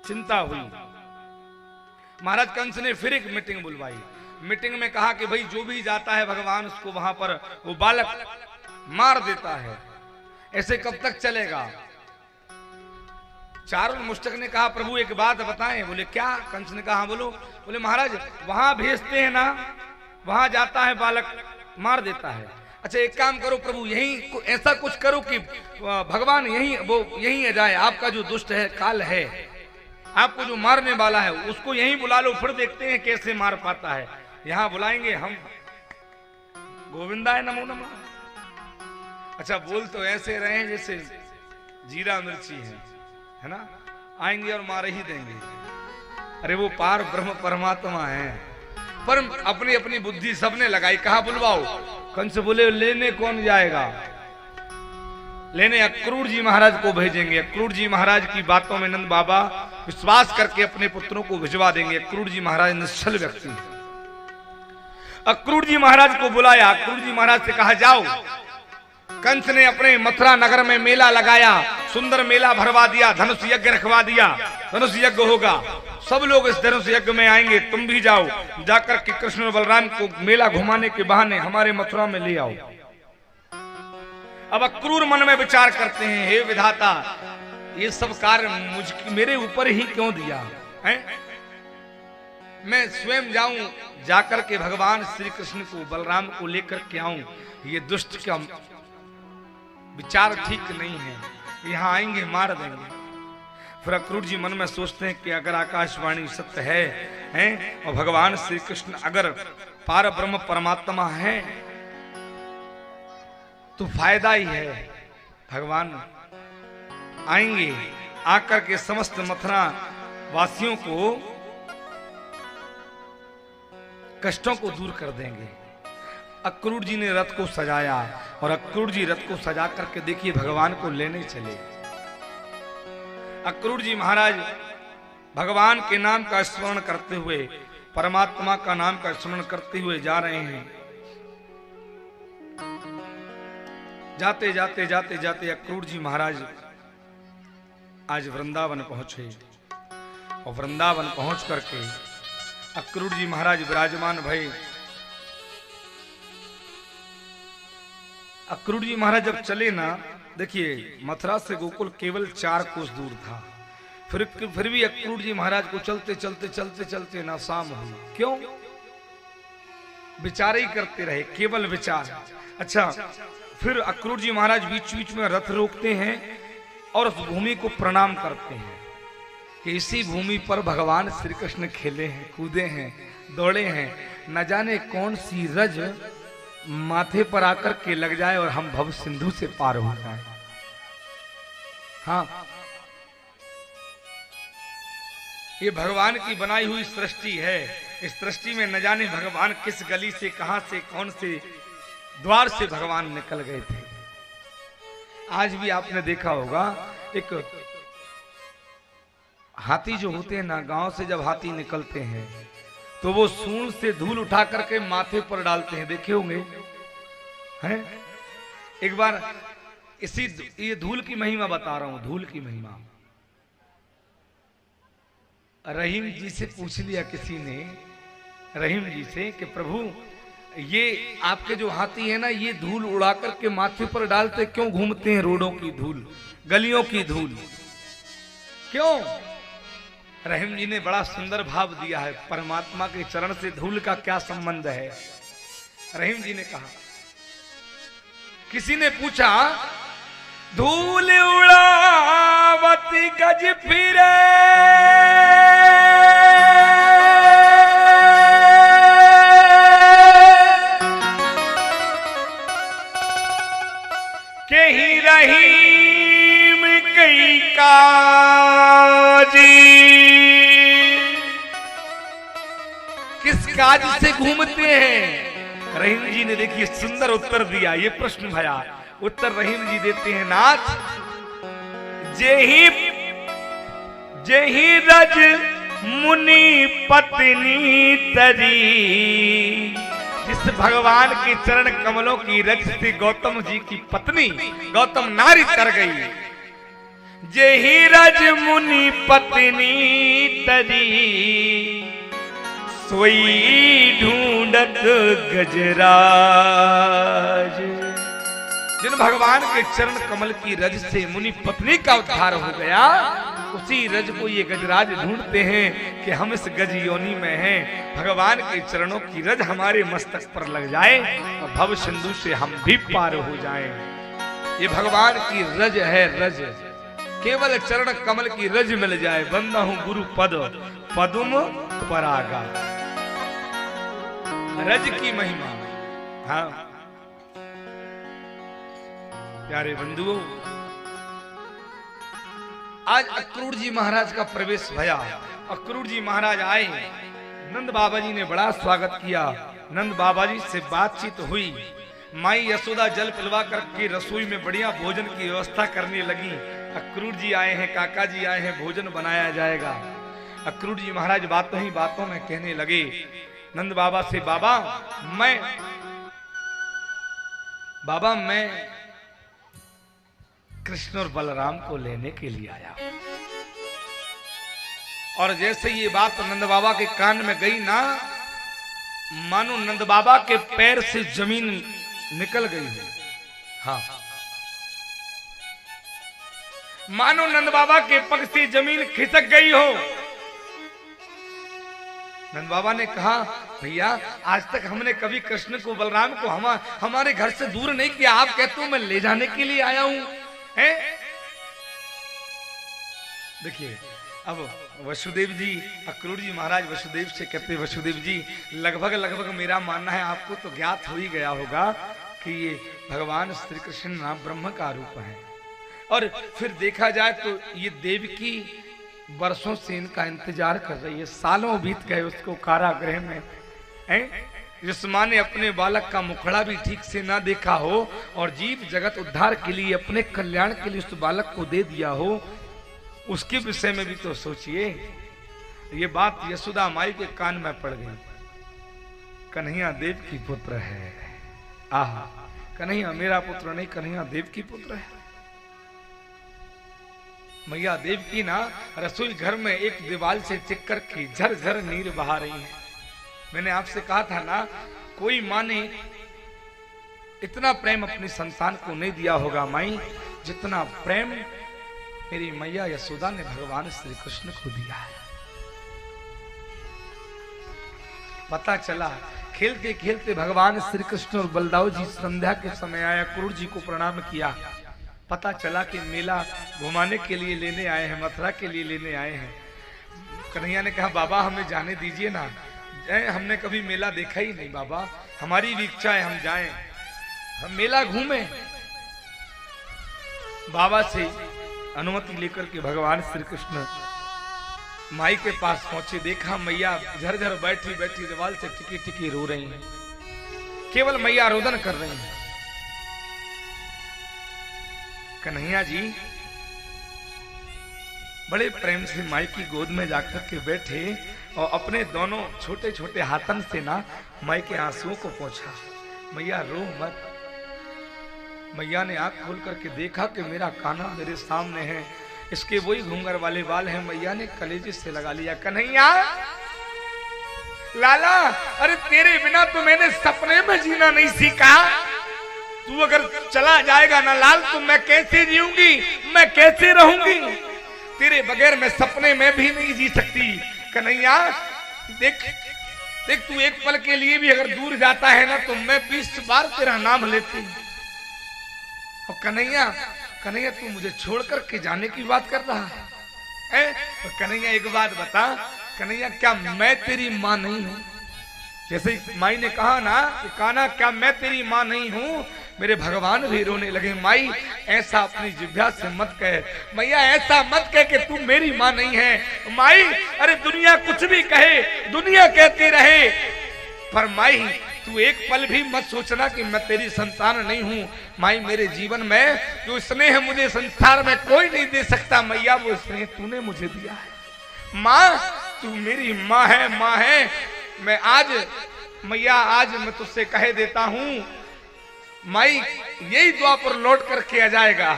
चिंता हुई। महाराज कंस ने फिर एक मीटिंग बुलवाई। मीटिंग में कहा कि भाई जो भी जाता है भगवान उसको वहां पर वो बालक मार देता है, ऐसे कब तक चलेगा? चारुल मुष्टक ने कहा प्रभु एक बात बताएं। बोले क्या? कंस ने कहा बोलो। बोले महाराज वहां भेजते हैं ना, वहां जाता है बालक मार देता है। अच्छा एक काम करो प्रभु, यही ऐसा कुछ करो कि भगवान यही आ जाए। आपका जो दुष्ट है काल है, आपको जो मारने वाला है उसको यहीं बुला लो, फिर देखते हैं कैसे मार पाता है। यहां बुलाएंगे हम, गोविंदा है नमो नमः। अच्छा बोल तो ऐसे रहे हैं जैसे जीरा मिर्ची है ना, आएंगे और मार ही देंगे। अरे वो पार ब्रह्म परमात्मा है, पर अपनी अपनी बुद्धि सबने लगाई। कहा बुलवाओ? कंस बोले लेने कौन जाएगा? लेने अक्रूर जी महाराज को भेजेंगे। अक्रूर जी महाराज की बातों में नंद बाबा विश्वास करके अपने पुत्रों को भिजवा देंगे। अक्रूर जी महाराज निश्चल व्यक्ति। अक्रूर जी महाराज को बुलाया। अक्रूर जी महाराज से कहा जाओ। कंस ने अपने मथुरा नगर में मेला लगाया, सुंदर मेला भरवा दिया, धनुष यज्ञ रखवा दिया, धनुष यज्ञ होगा, सब लोग इस धनुष यज्ञ में आएंगे, तुम भी जाओ, जाकर के कृष्ण और बलराम को मेला घुमाने के बहाने हमारे मथुरा में ले आओ। अब अक्रूर मन में विचार करते हैं, हे विधाता ये सब कार्य मेरे ऊपर ही क्यों दिया है? मैं स्वयं जाऊं, जाकर के भगवान श्री कृष्ण को बलराम को लेकर के आऊं। ये दुष्ट का विचार ठीक नहीं है, यहाँ आएंगे मार देंगे। फिर अक्रूर जी मन में सोचते हैं कि अगर आकाशवाणी सत्य है और भगवान श्री कृष्ण अगर पार ब्रह्म परमात्मा है तो फायदा ही है। भगवान आएंगे, आकर के समस्त मथुरा वासियों को कष्टों को दूर कर देंगे। अक्रूर जी ने रथ को सजाया और अक्रूर जी रथ को सजा करके देखिए भगवान को लेने चले। अक्रूर जी महाराज भगवान के नाम का स्मरण करते हुए, परमात्मा का नाम का स्मरण करते हुए जा रहे हैं। जाते जाते जाते जाते अक्रूर जी महाराज आज वृंदावन पहुंचे और वृंदावन पहुंच करके अक्रूर जी महाराज विराजमान भये। अक्रूर जी महाराज जब चले ना, देखिए मथुरा से गोकुल केवल 4 कोस दूर था, फिर भी अक्रूर जी महाराज को चलते चलते चलते चलते ना शाम हुई। क्यों? विचार ही करते रहे, केवल विचार। अच्छा फिर अक्रूर जी महाराज बीच बीच में रथ रोकते हैं और उस भूमि को प्रणाम करते हैं कि इसी भूमि पर भगवान श्री कृष्ण खेले हैं, कूदे हैं, दौड़े हैं, न जाने कौन सी रज माथे पर आकर के लग जाए और हम भव सिंधु से पार हो जाए। हाँ ये भगवान की बनाई हुई सृष्टि है। इस सृष्टि में न जाने भगवान किस गली से, कहां से, कौन से द्वार से भगवान निकल गए थे। आज भी आपने देखा होगा एक हाथी जो होते हैं ना, गांव से जब हाथी निकलते हैं तो वो सूंड से धूल उठा करके माथे पर डालते हैं, देखे होंगे हैं? एक बार ये धूल की महिमा बता रहा हूं, धूल की महिमा। रहीम जी से पूछ लिया किसी ने, रहीम जी से कि प्रभु ये आपके जो हाथी है ना, ये धूल उड़ा करके माथे पर डालते क्यों घूमते हैं? रोडों की धूल, गलियों की धूल, क्यों? रहीम जी ने बड़ा सुंदर भाव दिया है, परमात्मा के चरण से धूल का क्या संबंध है? रहीम जी ने कहा, किसी ने पूछा धूल उड़ावत गज फिरे के ही रहीम कई काजी, किस काज से घूमते हैं? रहीम जी ने देखिए सुंदर उत्तर दिया। ये प्रश्न भया, उत्तर रहीम जी देते हैं, नाथ जेही रज मुनि पत्नी तरी, जिस भगवान के चरण कमलों की रज से गौतम जी की पत्नी, गौतम नारी तर गई, जेहि रज मुनि पत्नी तरी सोई ढूंढत गजराज। जिन भगवान के चरण कमल की रज से मुनि पत्नी का उद्धार हो गया, उसी रज को ये गजराज ढूंढते हैं कि हम इस गज योनि में हैं। भगवान के चरणों की रज हमारे मस्तक पर लग जाए और भव सिंधु से हम भी पार हो जाएं। ये भगवान की रज है, रज। केवल चरण कमल की रज मिल जाए। बंदा हूं गुरु पद पदुम परागा। रज की महिमा। हाँ प्यारे बंधुओं, आज अक्रूर जी महाराज का प्रवेश भया। अक्रूर जी महाराज आए, नंद बाबा जी ने बड़ा स्वागत किया। नंद बाबा जी से बातचीत हुई। माई यशोदा जल पिलवा करके रसोई में बढ़िया भोजन की व्यवस्था करने लगी। अक्रूर जी आए हैं, काका जी आए हैं, भोजन बनाया जाएगा। अक्रूर जी महाराज बातों ही बातों में कहने लगे नंद बाबा से, बाबा मैं कृष्ण और बलराम को लेने के लिए आया। और जैसे ये बात नंद बाबा के कान में गई ना, मानो नंद बाबा के पैर से जमीन निकल गई है। हाँ, मानो नंद बाबा के पग से जमीन खिसक गई हो। नंद बाबा ने कहा, भैया आज तक हमने कभी कृष्ण को बलराम को हमारे घर से दूर नहीं किया। आप कहते हो मैं ले जाने के लिए आया हूं। देखिए अब वसुदेव जी, अक्रूर जी महाराज वसुदेव से कहते, वसुदेव जी लगभग मेरा मानना है, आपको तो ज्ञात हो ही गया होगा कि ये भगवान श्री कृष्ण नाम ब्रह्म का रूप है। और फिर देखा जाए तो ये देवकी वर्षों से इनका इंतजार कर रही है। सालों बीत गए उसको कारागृह में। जिस माँ ने अपने बालक का मुखड़ा भी ठीक से ना देखा हो और जीव जगत उद्धार के लिए, अपने कल्याण के लिए उस बालक को दे दिया हो, उसके विषय में भी तो सोचिए। ये बात यशोदा माई के कान में पड़ गई। कन्हैया देव की पुत्र है। आह, कन्हैया मेरा पुत्र नहीं, कन्हैया देव की पुत्र है। मैया देव की ना रसोई घर में एक दीवार से टिक कर के झरझर नीर बहा रही है। मैंने आपसे कहा था ना, कोई माँ ने इतना प्रेम अपनी संतान को नहीं दिया होगा माई, जितना प्रेम मेरी मैया यशोदा ने भगवान श्री कृष्ण को दिया है। पता चला खेलते खेलते भगवान श्री कृष्ण और बलदाऊ जी संध्या के समय आया, अक्रूर जी को प्रणाम किया। पता चला कि मेला घुमाने के लिए लेने आए हैं, मथुरा के लिए लेने आए हैं। कन्हैया ने कहा, बाबा हमें जाने दीजिए ना, हमने कभी मेला देखा ही नहीं बाबा, हमारी भी इच्छा है हम जाएं, हम मेला घूमें। बाबा से अनुमति लेकर के भगवान श्री कृष्ण माई के पास पहुंचे। देखा मैया झरझर बैठी बैठी दीवार से टिकी टिकी रो रही हैं। केवल मैया रोदन कर रही हैं। कन्हैया जी बड़े प्रेम से माई की गोद में जाकर के बैठे और अपने दोनों छोटे छोटे हाथन से ना माई के आंसुओं को पोंछा। मैया रो मत। मैया ने आंख खोल करके देखा कि मेरा कान्हा मेरे सामने है, इसके वही घूंगर वाले बाल हैं। मैया ने कलेजे से लगा लिया। कन्हैया लाला, अरे तेरे बिना तो मैंने सपने में जीना नहीं सीखा। तू अगर चला जाएगा ना लाल, तो मैं कैसे जीऊंगी, मैं कैसे रहूंगी? तेरे बगैर मैं सपने में भी नहीं जी सकती। कन्हैया देख देख, तू एक पल के लिए भी अगर दूर जाता है ना, तो मैं 20 बार तेरा नाम लेती। और कन्हैया कन्हैया तू मुझे छोड़ करके जाने की बात कर रहा है? तो कन्हैया एक बात बता, कन्हैया क्या मैं तेरी माँ नहीं हूं? जैसे माई ने कहा ना कि कान्हा क्या मैं तेरी माँ नहीं हूं? मेरे भगवान भी रोने लगे। माई ऐसा अपनी जिह्वा से मत कह, मैया ऐसा मत कह कि तू मेरी माँ नहीं है। माई अरे दुनिया कुछ भी कहे, दुनिया कहती रहे, पर माई तू एक पल भी मत सोचना कि मैं तेरी संतान नहीं हूँ। माई मेरे जीवन में जो स्नेह मुझे संसार में कोई नहीं दे सकता, मैया वो स्नेह तूने मुझे दिया है। माँ तू मेरी माँ है, माँ है। मैं आज मैया आज मैं तुझसे कह देता हूँ, माई यही द्वापर लौट करके आ जाएगा,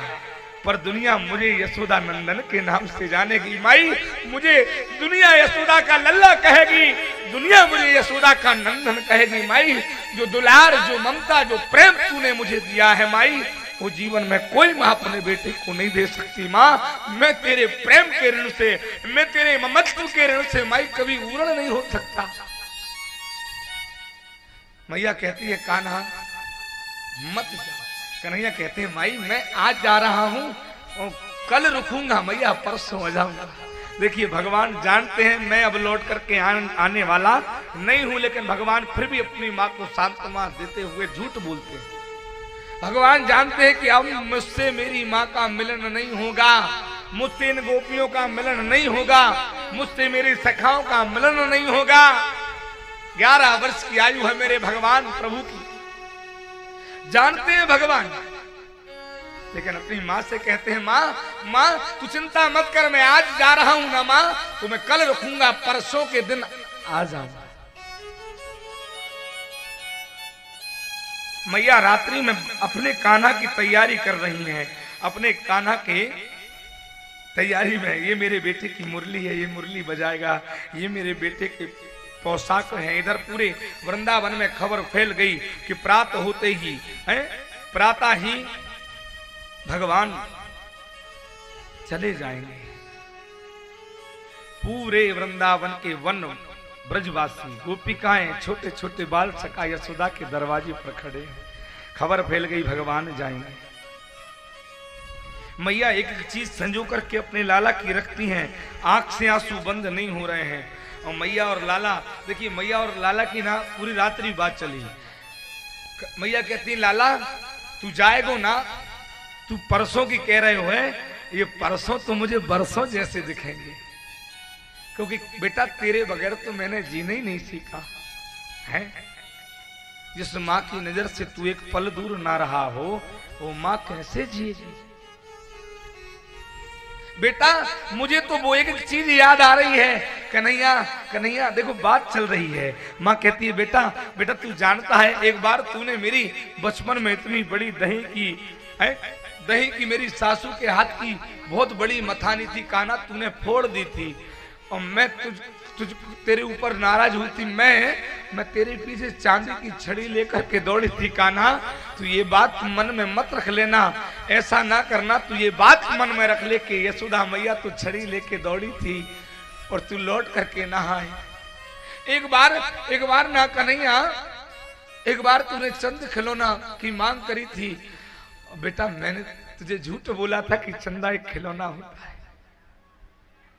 पर दुनिया मुझे यशोदा नंदन के नाम से जानेगी। माई मुझे दुनिया यशोदा का लल्ला कहेगी, दुनिया मुझे यशोदा का नंदन कहेगी। माई जो दुलार, जो ममता, जो प्रेम तूने मुझे दिया है माई, वो जीवन में कोई माँ अपने बेटे को नहीं दे सकती। माँ मैं तेरे प्रेम के ऋण से, मैं तेरे ममत्व के ऋण से माई कभी उरण नहीं हो सकता। मैया कहती है कान्हा मत जा। कन्हैया कहते हैं माई मैं आज जा रहा हूं और कल रुकूंगा मैया, परसों आ जाऊंगा। देखिए भगवान जानते हैं मैं अब लौट करके आने वाला नहीं हूं, लेकिन भगवान फिर भी अपनी माँ को सांत्वना देते हुए झूठ बोलते हैं। भगवान जानते हैं कि अब मुझसे मेरी माँ का मिलन नहीं होगा, मुझसे इन गोपियों का मिलन नहीं होगा, मुझसे मेरी सखाओं का मिलन नहीं होगा। 11 वर्ष की आयु है मेरे भगवान प्रभु की, जानते हैं भगवान, लेकिन अपनी माँ से कहते हैं माँ तू चिंता मत कर, मैं आज जा रहा हूं ना माँ, तो मैं कल रुकूंगा, परसों के दिन आ जाऊंगा। मैया रात्रि में अपने कान्हा की तैयारी कर रही हैं, अपने कान्हा के तैयारी में। ये मेरे बेटे की मुरली है, ये मुरली बजाएगा, ये मेरे बेटे के पोशाक है। इधर पूरे वृंदावन में खबर फैल गई कि प्रातः होते ही है, प्रातः ही भगवान चले जाएंगे। पूरे वृंदावन के वन ब्रजवासी गोपिकाएं, छोटे छोटे बाल सखा यशोदा के दरवाजे पर खड़े हैं। खबर फैल गई भगवान जाएंगे। मैया एक एक चीज संजो करके अपने लाला की रखती हैं, आंख से आंसू बंद नहीं हो रहे हैं। और मैया और लाला, देखिए मैया और लाला की ना पूरी रात्रि बात चली। मैया कहती है लाला तू जाएगो ना, तू परसों की कह रहे हो है, ये परसों तो मुझे बरसों जैसे दिखेंगे, क्योंकि बेटा तेरे बगैर तो मैंने जीना ही नहीं सीखा है। जिस माँ की नजर से तू एक पल दूर ना रहा हो, वो माँ कैसे जिएगी। बेटा मुझे तो वो एक चीज याद आ रही है, कन्हैया कन्हैया देखो बात चल रही है। माँ कहती है बेटा बेटा तू जानता है एक बार तूने मेरी बचपन में इतनी बड़ी दही की मेरी सासू के हाथ की बहुत बड़ी मथानी थी कान्हा, तूने फोड़ दी थी और मैं तुझ तेरे ऊपर नाराज हुई थी। मैं तेरे पीछे चांदी की छड़ी लेकर के दौड़ी थी कान्हा, तू ये बात मन में मत रख लेना, ऐसा ना करना, तू ये बात मन में रख ले कि यशोदा मैया तू छड़ी लेके दौड़ी थी और तू लौट करके ना आए। एक बार ना कन्हैया, एक बार तूने चंद खिलौना की मांग करी थी, बेटा मैंने तुझे झूठ बोला था कि चंदा एक खिलौना होता है,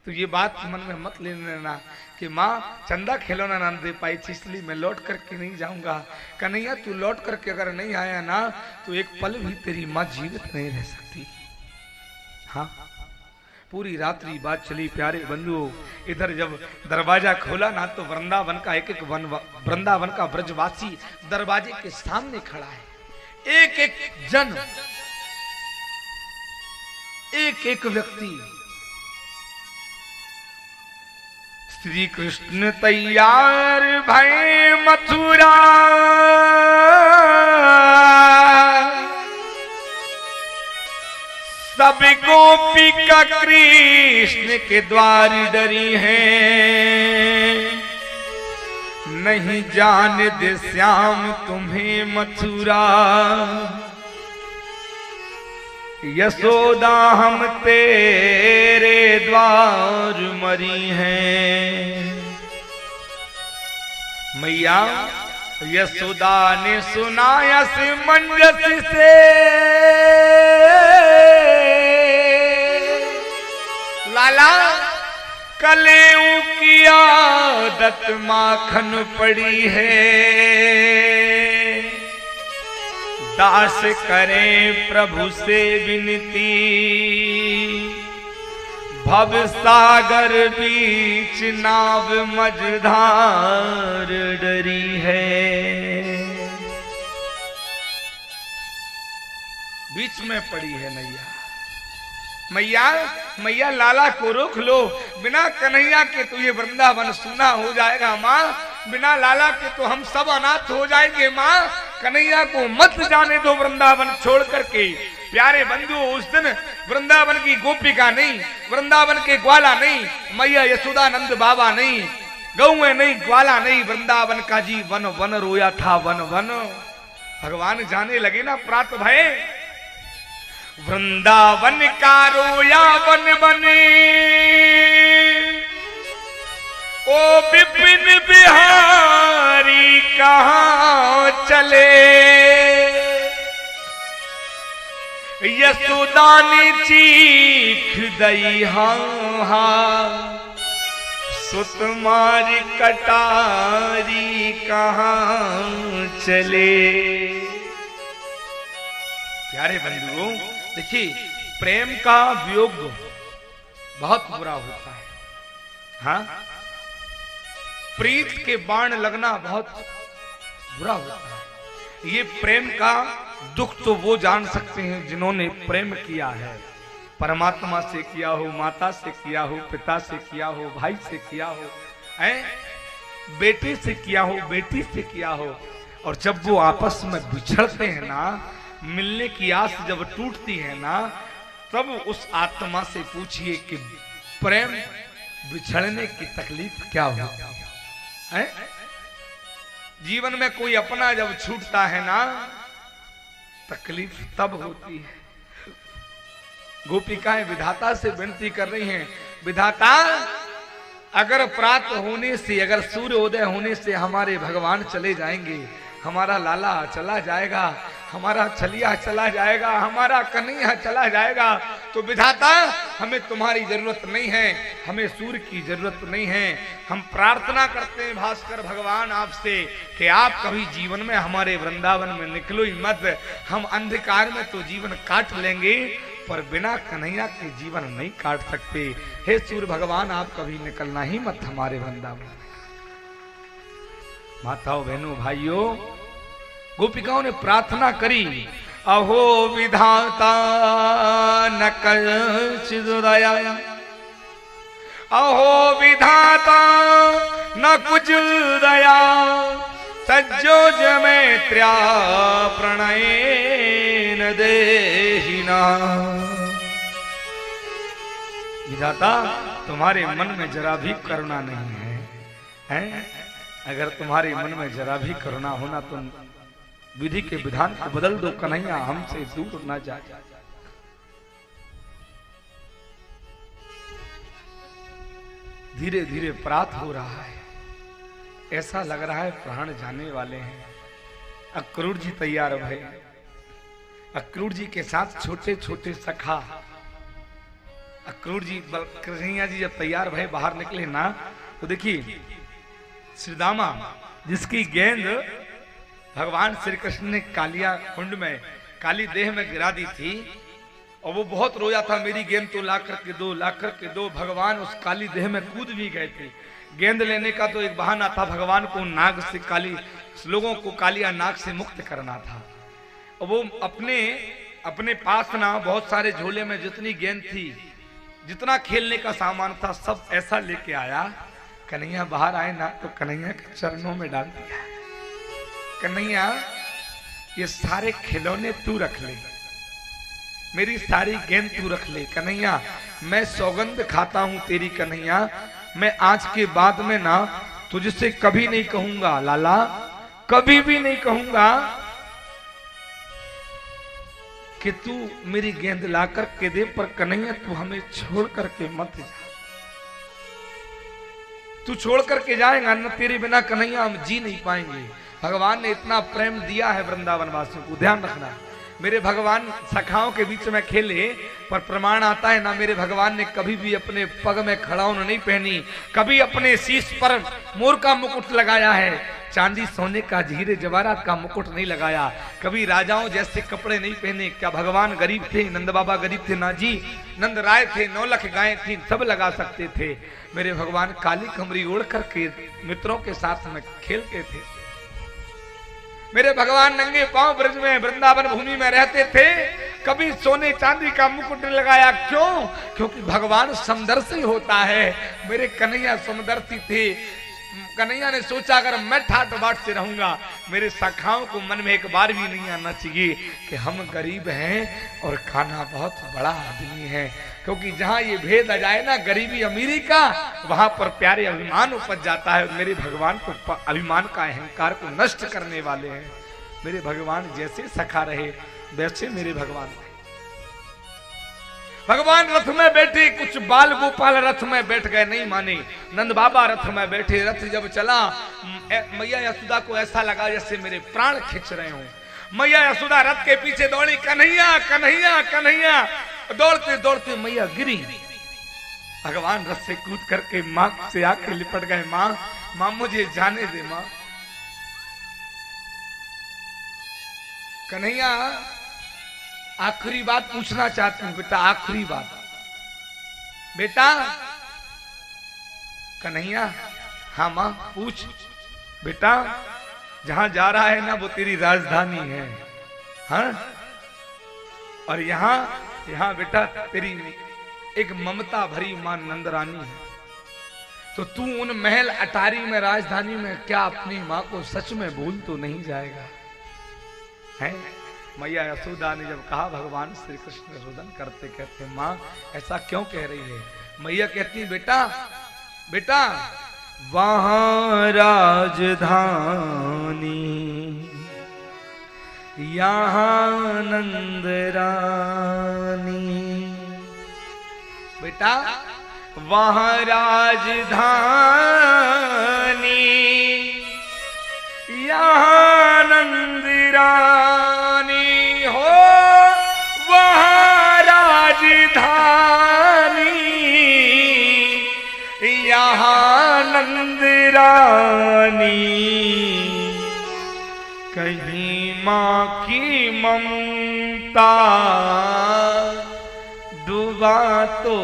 तो ये बात मन में मत ले लेना कि माँ चंदा खिलौना ना दे पाई थी इसलिए मैं लौट करके नहीं जाऊंगा। कन्हैया तू लौट करके अगर नहीं आया ना तो एक पल भी तेरी माँ जीवित नहीं रह सकती। हाँ पूरी रात्रि बात चली प्यारे बंधुओं। इधर जब दरवाजा खोला ना तो वृंदावन का एक एक वृंदावन का ब्रजवासी दरवाजे के सामने खड़ा है। एक एक जन, एक एक व्यक्ति। श्री कृष्ण तैयार भय मथुरा, सब गोपिका कृष्ण के द्वार डरी हैं, नहीं जान दे श्याम तुम्हें मथुरा, यशोदा हम तेरे द्वार मरी हैं। मैया यशोदा ने सुनाया से मंजस से, लाला कलेऊ की आदत माखन पड़ी है, दास करें प्रभु से विनती, भव सागर बीच नाव मझधार डरी है। बीच में पड़ी है नैया। मैया लाला को रोक लो, बिना कन्हैया के तो ये वृंदावन सूना हो जाएगा माँ, बिना लाला के तो हम सब अनाथ हो जाएंगे माँ, कन्हैया को मत जाने दो वृंदावन छोड़ करके। प्यारे बंधु, उस दिन वृंदावन की गोपिका नहीं, वृंदावन के ग्वाला नहीं, मैया यशोदानंद बाबा नहीं, गौएं नहीं, ग्वाला नहीं, वृंदावन का जी वन वन रोया था, वन वन। भगवान जाने लगे ना प्रात भय, वृंदावन का रोया वन बने, ओ विपिन बिहारी कहाँ चले, यशोदानी चीख दई हाँ, सुतमारी कटारी कहाँ चले। प्यारे बंधुओं, देखिए प्रेम का वियोग बहुत बुरा होता है। हाँ, प्रीत के बाण लगना बहुत बुरा होता है। ये प्रेम का दुख तो वो जान सकते हैं जिन्होंने प्रेम किया है, परमात्मा से किया हो, माता से किया हो, पिता से किया हो, भाई से किया हो, बेटे से किया हो, बेटी से किया हो। और जब वो आपस में बिछड़ते हैं ना, मिलने की आस जब टूटती है ना, तब उस आत्मा से पूछिए कि प्रेम बिछड़ने की तकलीफ क्या होती है। जीवन में कोई अपना जब छूटता है ना, तकलीफ तब होती है। गोपिकाएं विधाता से विनती कर रही हैं, विधाता अगर प्रात होने से, अगर सूर्योदय होने से हमारे भगवान चले जाएंगे, हमारा लाला चला जाएगा, हमारा छलिया चला जाएगा, हमारा कन्हैया चला जाएगा, तो विधाता हमें तुम्हारी जरूरत नहीं है, हमें सूर्य की जरूरत नहीं है। हम प्रार्थना करते हैं भास्कर भगवान आपसे कि आप कभी जीवन में हमारे वृंदावन में निकलो ही मत। हम अंधकार में तो जीवन काट लेंगे, पर बिना कन्हैया के जीवन नहीं काट सकते। हे सूर्य भगवान, आप कभी निकलना ही मत हमारे वृंदावन। माताओं, बहनों, भाइयों, गोपिकाओं ने प्रार्थना करी, अहो विधाता न कछित दया, अहो विधाता न कुछ दया, सज्जो जमैत्र्या प्रणयेन देहिना। विधाता, तुम्हारे मन में जरा भी करुणा नहीं है, हैं? अगर तुम्हारे मन में जरा भी करुणा होना तो विधि के विधान को बदल दो, कन्हैया हमसे दूर ना जा। धीरे धीरे प्रात हो रहा है, ऐसा लग रहा है प्राण जाने वाले हैं। अक्रूर जी तैयार भये, अक्रूर जी के साथ छोटे छोटे सखा। अक्रूर जी, कन्हैया जी जब तैयार भये बाहर निकले ना, तो देखिए श्रीदामा जिसकी गेंद भगवान श्री कृष्ण ने कालिया कुंड में, काली देह में गिरा दी थी, और वो बहुत रोया था, मेरी गेंद तो ला करके दो, ला करके दो। भगवान उस काली देह में कूद भी गए थे। गेंद लेने का तो एक बहाना था, भगवान को नाग से, काली लोगों को कालिया नाग से मुक्त करना था। और वो अपने पास ना बहुत सारे झोले में जितनी गेंद थी, जितना खेलने का सामान था, सब ऐसा लेके आया। कन्हैया बाहर आए ना, तो कन्हैया के चरणों में डाल दिया, कन्हैया ये सारे खिलौने तू रख ले, मेरी सारी गेंद तू रख ले। कन्हैया मैं सौगंध खाता हूं तेरी, कन्हैया मैं आज के बाद में ना तुझसे कभी नहीं कहूंगा लाला, कभी भी नहीं कहूंगा कि तू मेरी गेंद ला कर के दे, पर कन्हैया तू हमें छोड़ करके मत जा। तू छोड़ करके जाएगा न, तेरे बिना कन्हैया हम जी नहीं पाएंगे। भगवान ने इतना प्रेम दिया है वृंदावन वासियों को, ध्यान रखना। मेरे भगवान सखाओं के बीच में खेले, पर प्रमाण आता है ना, मेरे भगवान ने कभी भी अपने पग में खड़ाउन नहीं पहनी, कभी अपने शीश पर मोर का मुकुट लगाया है, चांदी सोने का हीरे जवाहरात का मुकुट नहीं लगाया, कभी राजाओं जैसे कपड़े नहीं पहने। क्या भगवान गरीब थे? नंद बाबा गरीब थे? ना जी, नंद राय थे, 9 लाख गायें थी, सब लगा सकते थे। मेरे भगवान काली कमरी ओढ़ करके मित्रों के साथ में खेलते थे। मेरे भगवान नंगे पांव ब्रज में वृंदावन भूमि में रहते थे, कभी सोने चांदी का मुकुट लगाया। क्यों? क्योंकि भगवान समदर्शी होता है। मेरे कन्हैया समदर्शी थे, कन्हैया ने सोचा अगर मैं ठाट बाट से रहूंगा मेरे सखाओं को मन में एक बार भी नहीं आना चाहिए कि हम गरीब हैं और खाना बहुत बड़ा आदमी है, क्योंकि जहां ये भेद आ जाए ना गरीबी अमीरी का, वहां पर प्यारे अभिमान उपज जाता है। मेरे भगवान को अभिमान का अहंकार को नष्ट करने वाले हैं। मेरे भगवान जैसे सखा रहे वैसे मेरे भगवान भगवान रथ में बैठे, कुछ बाल गोपाल रथ में बैठ गए, नहीं माने। नंद बाबा रथ में बैठे, रथ जब चला मैया यशोदा को ऐसा लगा जैसे मेरे प्राण खिंच रहे हो। मैया यशोदा रथ के पीछे दौड़ी, कन्हैया कन्हैया कन्हैया। दौड़ते दौड़ते मैया गिरी, भगवान रथ से कूद करके माँ से आके लिपट गए। माँ माँ मुझे जाने दे माँ। कन्हैया आखिरी बात पूछना चाहती हूं बेटा, आखिरी बात बेटा। कन्हैया हाँ मां पूछ बेटा। जहां जा रहा है ना वो तेरी राजधानी है, हाँ? और यहाँ बेटा तेरी एक ममता भरी मां नंदरानी है, तो तू उन महल अटारी में राजधानी में क्या अपनी मां को सच में भूल तो नहीं जाएगा? है मैया यशोदा ने जब कहा, भगवान श्री कृष्ण रोदन करते कहते माँ ऐसा क्यों कह रही है? मैया कहती बेटा बेटा वहां राजधानी यहाँ नंद रानी। बेटा वहां राजधानी यहाँ नंद रानी हो, वहां राजधानी यहाँ नंद रानी। कहीं माँ की ममता डुबा तो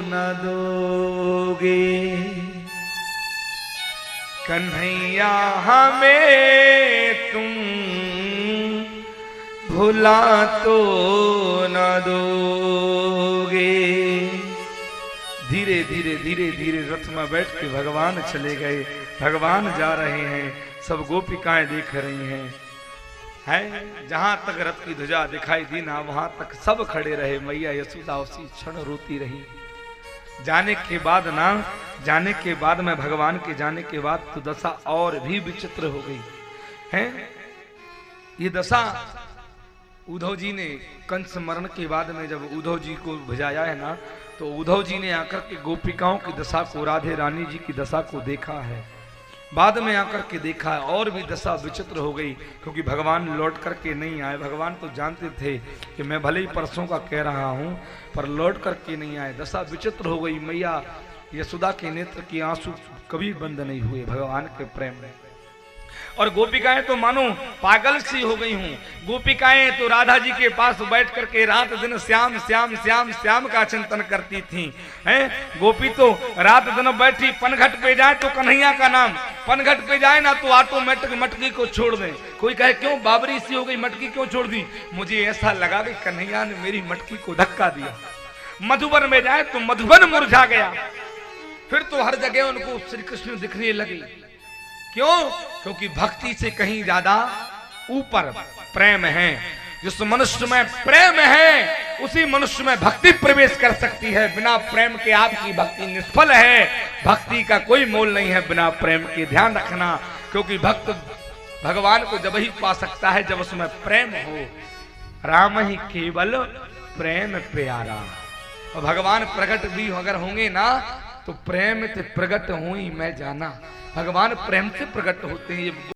न दोगे, कन्हैया हमें तुम भुला तो न दोगे। धीरे धीरे धीरे धीरे रथ में बैठ के भगवान चले गए। भगवान जा रहे हैं, सब गोपिकाएं देख रही हैं। जहां तक रथ की ध्वजा दिखाई दी ना वहां तक सब खड़े रहे। मैया यशोदा उसी क्षण रोती रही। जाने के बाद में भगवान के जाने के बाद तो दशा और भी विचित्र हो गई है। ये दशा उद्धव जी ने कंस मरण के बाद में जब उद्धव जी को भेजाया है ना, तो उद्धव जी ने आकर के गोपिकाओं की दशा को, राधे रानी जी की दशा को देखा है। बाद में आकर के देखा है और भी दशा विचित्र हो गई, क्योंकि भगवान लौट करके नहीं आए। भगवान तो जानते थे कि मैं भले ही परसों का कह रहा हूं, पर लौट करके नहीं आए। दशा विचित्र हो गई। मैया यशोदा के नेत्र की आंसू कभी बंद नहीं हुए भगवान के प्रेम में। और गोपिकाएं तो मानो पागल सी हो गई हूं। गोपिकाएं तो राधा जी के पास बैठ करके रात दिन श्याम श्याम श्याम श्याम का चिंतन करती थी। हैं गोपी तो रात दिन बैठी, पनघट पे जाए तो कन्हैया का नाम, पनघट पे जाए ना तो ऑटोमेटिक मटकी को छोड़ दे। कोई कहे क्यों बाबरी सी हो गई, मटकी क्यों छोड़ दी? मुझे ऐसा लगा कि कन्हैया ने मेरी मटकी को धक्का दिया। मधुबन में जाए तो मधुबन मुरझा गया। फिर तो हर जगह उनको श्री कृष्ण दिखने लगे। क्यों? क्योंकि भक्ति से कहीं ज्यादा ऊपर प्रेम है। जिस मनुष्य में प्रेम है उसी मनुष्य में भक्ति प्रवेश कर सकती है। बिना प्रेम के आपकी भक्ति निष्फल है। भक्ति का कोई मोल नहीं है बिना प्रेम के, ध्यान रखना। क्योंकि भक्त भगवान को जब ही पा सकता है जब उसमें प्रेम हो। राम ही केवल प्रेम प्यारा। और भगवान प्रकट भी अगर होंगे ना तो प्रेम से प्रकट हुई मैं जाना। भगवान प्रेम से प्रकट होते हैं।